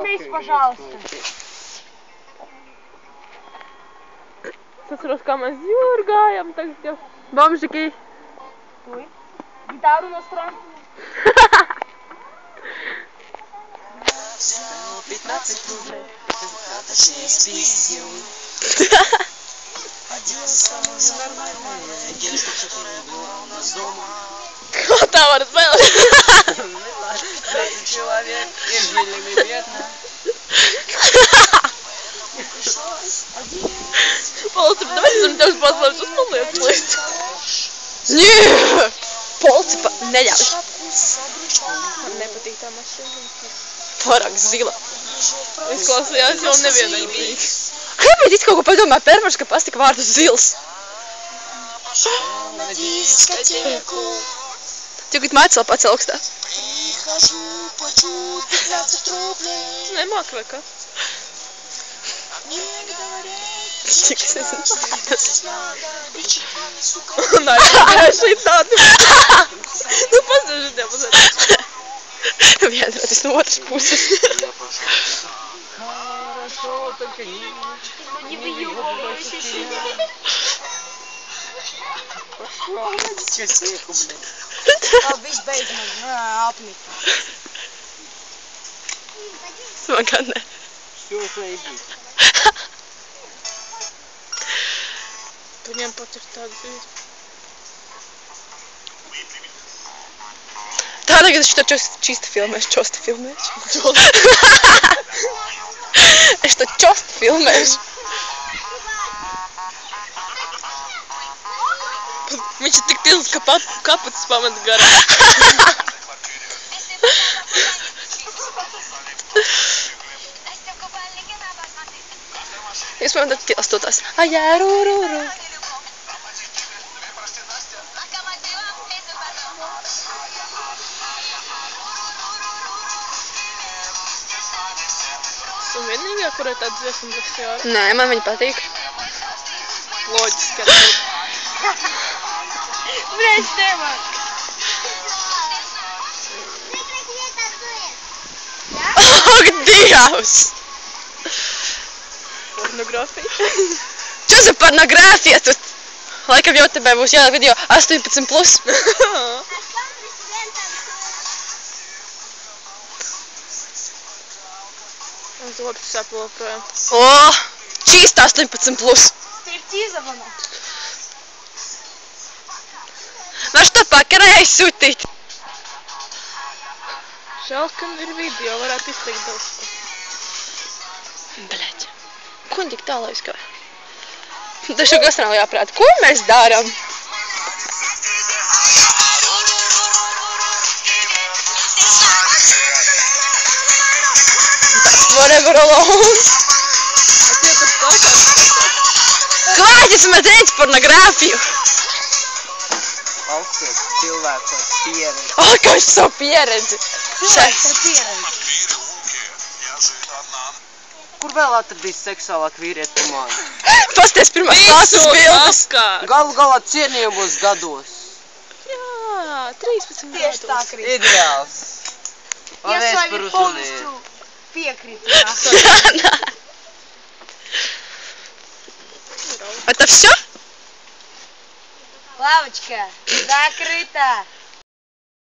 Смейся, пожалуйста. Sasros, kā mēs jūrgājam tagad jau. Bomžiki. Гитару настроим. 15 рублей, точнее списью. Оделся нормальная, девушка была у нас дома. Ko tā var spēlēt? 20 человек, и жили мы бедно. Policipa, давай esam tev paslēpšu uz paliec līdz. Nē! Policipa, neļauj. Man nepatīk tā mašīna. Pārāk zila. Izklausījās jau nevienīgi. Kāpēc it kaut ko padomā perverš, ka pastika vārdu zils? Tagad māc vēl pats augstā. Nemāk vai kā? Cik es esmu tādas. Nē, šī tāda. Nu, pastāži tev pastāži. Vienrādis no otras puses. Не выёбывайся сильно. Viņš beidz man apnika. Smaga ne. Viņam pat ir tāda dzīve. Tā tagad es to čisti filmēšu, čosti filmēšu. Es to čosti filmēšu. Viņš ir tik tilts, ka kapacis pamet garā. Jūs man tad kilstotās. Ajā, rū. Tu vienīgā, kurai tāda dziesma būs jāra? Nē, man viņa patīk. Loģiski, ka tu. Блядь, Стева! Ak, Dievs! Pornogrāfija? Čo za pornogrāfija? Tu laikam YouTube būs jāliek video 18+. Un zopas sapula projām. O! Čīst 18+. Стриптиза вона. На что покараюсь сутить? Жалко, ir video, varētu izteikt daudz. Bļaļ. Ko viņi tik tālā izkāja? Taču kas nav jāprāt, ko mēs darām? That's forever alone. Kāds esmu teicis pornogrāfiju? Valsts cilvēks ar pieredzi. O, kā viņš savu pieredzi? Cilvēks ar pieredzi. Kur vēl atradīs seksuālāk vīrieti par mani? Pasties pirmās klases bildes. Galu galā cienījumos gados. Jā, 13 Tieši tā, gados. Крис. Идеалс. Я с вами полностью пекрит. Это все? Лавочка закрыта.